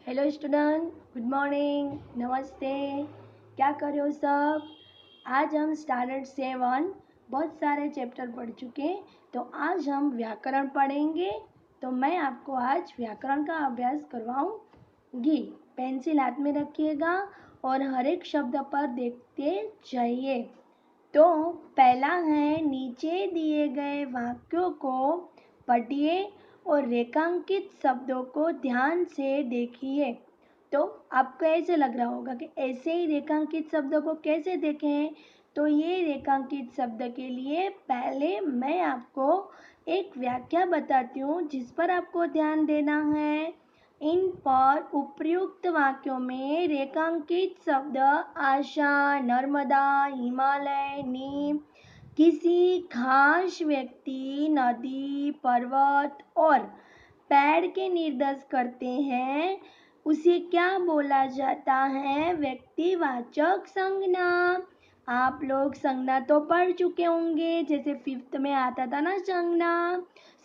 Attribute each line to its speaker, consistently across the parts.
Speaker 1: Hello student, good morning, नमस्ते। क्या कर रहे हो सब? आज हम स्टैंडर्ड 7 बहुत सारे चैप्टर पढ़ चुके, तो आज हम व्याकरण पढ़ेंगे। तो मैं आपको आज व्याकरण का अभ्यास करवाऊंगी। पेंसिल हाथ में रखिएगा और हर एक शब्द पर देखते जाइए। तो पहला है, नीचे दिए गए वाक्यों को पढ़िए और रेखांकित शब्दों को ध्यान से देखिए। तो आपको ऐसे लग रहा होगा कि ऐसे ही रेखांकित शब्दों को कैसे देखें। तो ये रेखांकित शब्द के लिए पहले मैं आपको एक व्याख्या बताती हूँ जिस पर आपको ध्यान देना है। इन पर उपर्युक्त वाक्यों में रेखांकित शब्द आशा, नर्मदा, हिमालय, नीम किसी खास व्यक्ति, नदी, पर्वत और पेड़ के निर्देश करते हैं। उसे क्या बोला जाता है? व्यक्तिवाचक संज्ञा। आप लोग संज्ञा तो पढ़ चुके होंगे, जैसे 5th में आता था ना संज्ञा।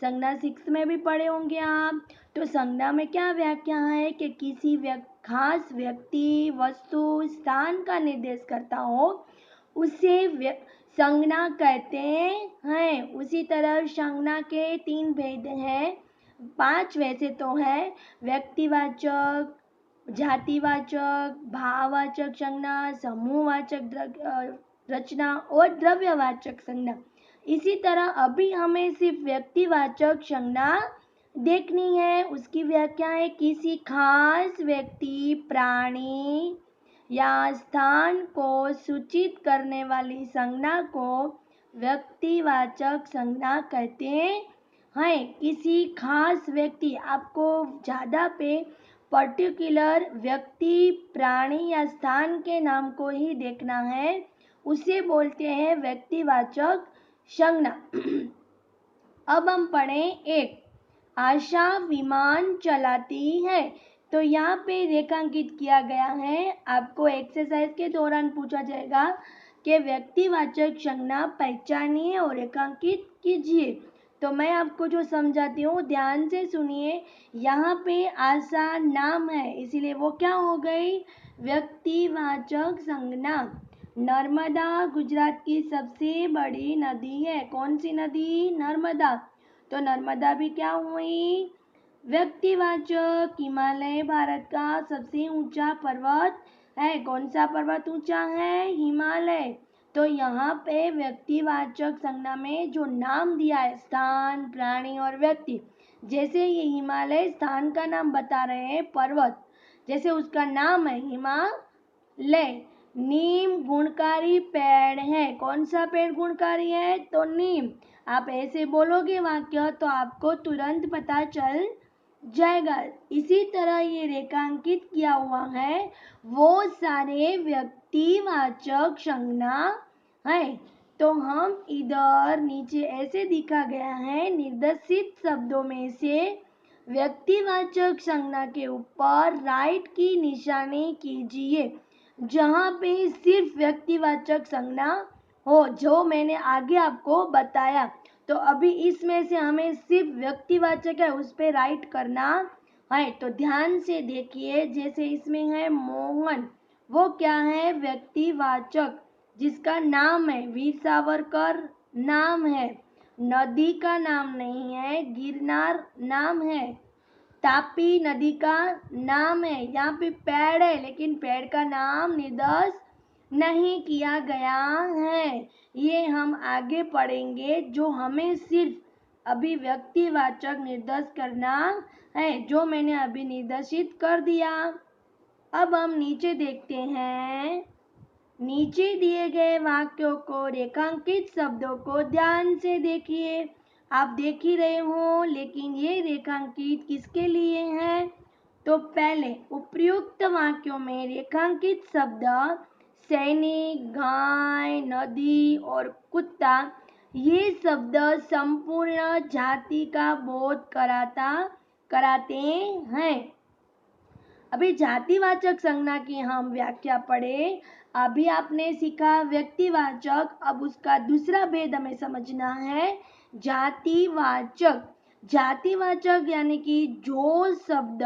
Speaker 1: संज्ञा 6th में भी पढ़े होंगे आप। तो संज्ञा में क्या व्याख्या है कि किसी खास व्यक्ति, वस्तु, स्थान का निर्देश करता हो, उसे संज्ञा कहते हैं। उसी तरह संज्ञा के 3 भेद हैं, 5 वैसे तो है: व्यक्तिवाचक, जातिवाचक, भाववाचक संज्ञा, समूहवाचक रचना और द्रव्यवाचक संज्ञा। इसी तरह अभी हमें सिर्फ व्यक्तिवाचक संज्ञा देखनी है। उसकी व्याख्या है किसी खास व्यक्ति, प्राणी या स्थान को सूचित करने वाली संज्ञा को व्यक्तिवाचक संज्ञा कहते हैं। किसी खास व्यक्ति, आपको ज़्यादा पे पर्टिकुलर व्यक्ति, प्राणी या स्थान के नाम को ही देखना है, उसे बोलते हैं व्यक्तिवाचक संज्ञा। अब हम पढ़ें एक, आशा विमान चलाती है। तो यहाँ पे रेखांकित किया गया है। आपको एक्सरसाइज के दौरान पूछा जाएगा कि व्यक्तिवाचक संज्ञा पहचानिए और रेखांकित कीजिए। तो मैं आपको जो समझाती हूँ ध्यान से सुनिए। यहाँ पे आशा नाम है, इसीलिए वो क्या हो गई? व्यक्तिवाचक संज्ञा। नर्मदा गुजरात की सबसे बड़ी नदी है। कौन सी नदी? नर्मदा। तो नर्मदा भी क्या हुई? व्यक्तिवाचक। हिमालय भारत का सबसे ऊंचा पर्वत है। कौन सा पर्वत ऊंचा है? हिमालय। तो यहाँ पे व्यक्तिवाचक संज्ञा में जो नाम दिया है, स्थान, प्राणी और व्यक्ति, जैसे ये हिमालय स्थान का नाम बता रहे हैं, पर्वत जैसे उसका नाम है हिमालय। नीम गुणकारी पेड़ है। कौन सा पेड़ गुणकारी है? तो नीम। आप ऐसे बोलोगे वाक्य तो आपको तुरंत पता चल जाएगा। इसी तरह ये रेखांकित किया हुआ है, वो सारे व्यक्तिवाचक संज्ञा है। तो हम इधर नीचे ऐसे दिखा गया है, निर्देशित शब्दों में से व्यक्तिवाचक संज्ञा के ऊपर राइट की निशानी कीजिए जहाँ पे सिर्फ व्यक्तिवाचक संज्ञा हो, जो मैंने आगे आपको बताया। तो अभी इसमें से हमें सिर्फ व्यक्तिवाचक है उस पे राइट करना है। तो ध्यान से देखिए, जैसे इसमें है मोहन, वो क्या है? व्यक्तिवाचक, जिसका नाम है वीर सावरकर नाम है, नदी का नाम नहीं है, गिरनार नाम है, तापी नदी का नाम है। यहाँ पे पेड़ है लेकिन पेड़ का नाम निर्देश नहीं किया गया है। ये हम आगे पढ़ेंगे। जो हमें सिर्फ अभी व्यक्तिवाचक निर्देश करना है, जो मैंने अभी निर्देशित कर दिया। अब हम नीचे देखते हैं। नीचे दिए गए वाक्यों को रेखांकित शब्दों को ध्यान से देखिए। आप देख ही रहे हो, लेकिन ये रेखांकित किसके लिए है? तो पहले उपर्युक्त वाक्यों में रेखांकित शब्द सैनिक, गाय, नदी और कुत्ता, ये शब्द संपूर्ण जाति का बोध कराते हैं। अभी जातिवाचक संज्ञा की हम व्याख्या पढ़े। अभी आपने सीखा व्यक्तिवाचक, अब उसका दूसरा भेद हमें समझना है, जातिवाचक। जातिवाचक यानी कि जो शब्द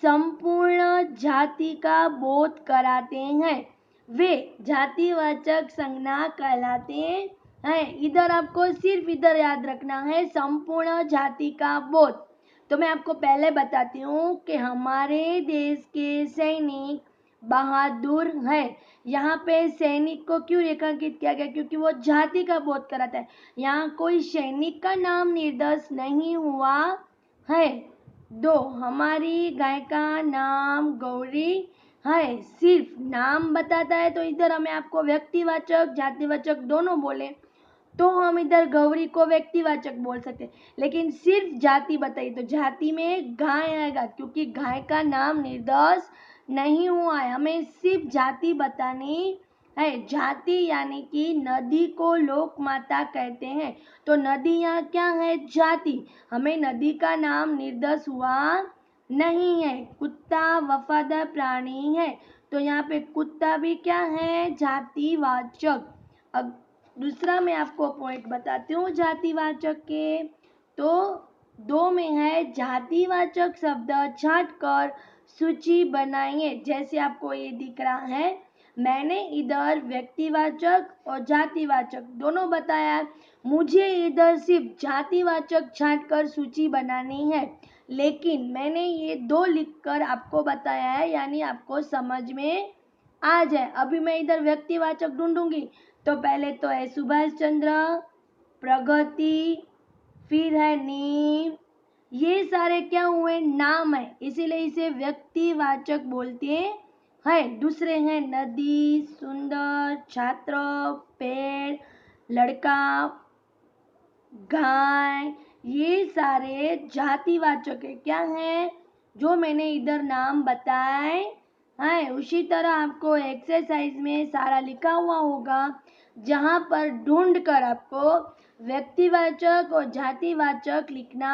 Speaker 1: संपूर्ण जाति का बोध कराते हैं, वे जातिवाचक संज्ञा कहलाते हैं। इधर आपको सिर्फ इधर याद रखना है संपूर्ण जाति का बोध। तो मैं आपको पहले बताती हूँ कि हमारे देश के सैनिक बहादुर है। यहाँ पे सैनिक को क्यों रेखांकित किया गया? क्योंकि वो जाति का बोध कराता है। यहाँ कोई सैनिक का नाम निर्देश नहीं हुआ है। 2, हमारी गाय का नाम गौरी है। सिर्फ नाम बताता है तो इधर हमें आपको व्यक्तिवाचक जातिवाचक दोनों बोले तो हम इधर गौरी को व्यक्तिवाचक बोल सकते, लेकिन सिर्फ जाति बताई तो जाति में गाय आएगा क्योंकि गाय का नाम निर्देश नहीं हुआ है। हमें सिर्फ जाति बतानी है। जाति यानी कि नदी को लोक माता कहते हैं, तो नदी यहाँ क्या है? जाति। हमें नदी का नाम निर्देश हुआ नहीं है। कुत्ता वफादार प्राणी है, तो यहाँ पे कुत्ता भी क्या है? जातिवाचक। अब दूसरा मैं आपको पॉइंट बताती हूँ जातिवाचक के। तो 2 में है जातिवाचक शब्द छांट कर सूची बनाइए। जैसे आपको ये दिख रहा है, मैंने इधर व्यक्तिवाचक और जातिवाचक दोनों बताया, मुझे इधर सिर्फ जातिवाचक छांट कर सूची बनानी है, लेकिन मैंने ये 2 लिखकर आपको बताया है, यानी आपको समझ में आ जाए। अभी मैं इधर व्यक्तिवाचक ढूंढूंगी तो पहले तो है सुभाष चंद्र, प्रगति, फिर है नीम। ये सारे क्या हुए? नाम है, इसीलिए इसे व्यक्तिवाचक बोलते हैं। दूसरे हैं नदी, सुंदर, छात्र, पेड़, लड़का, गाय। ये सारे जातिवाचक है। क्या है? जो मैंने इधर नाम बताए हैं। उसी तरह आपको एक्सरसाइज में सारा लिखा हुआ होगा, जहाँ पर ढूंढ कर आपको व्यक्तिवाचक और जातिवाचक लिखना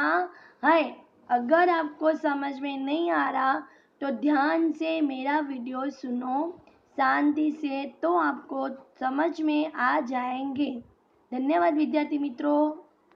Speaker 1: है। अगर आपको समझ में नहीं आ रहा तो ध्यान से मेरा वीडियो सुनो शांति से, तो आपको समझ में आ जाएंगे। धन्यवाद विद्यार्थी मित्रों।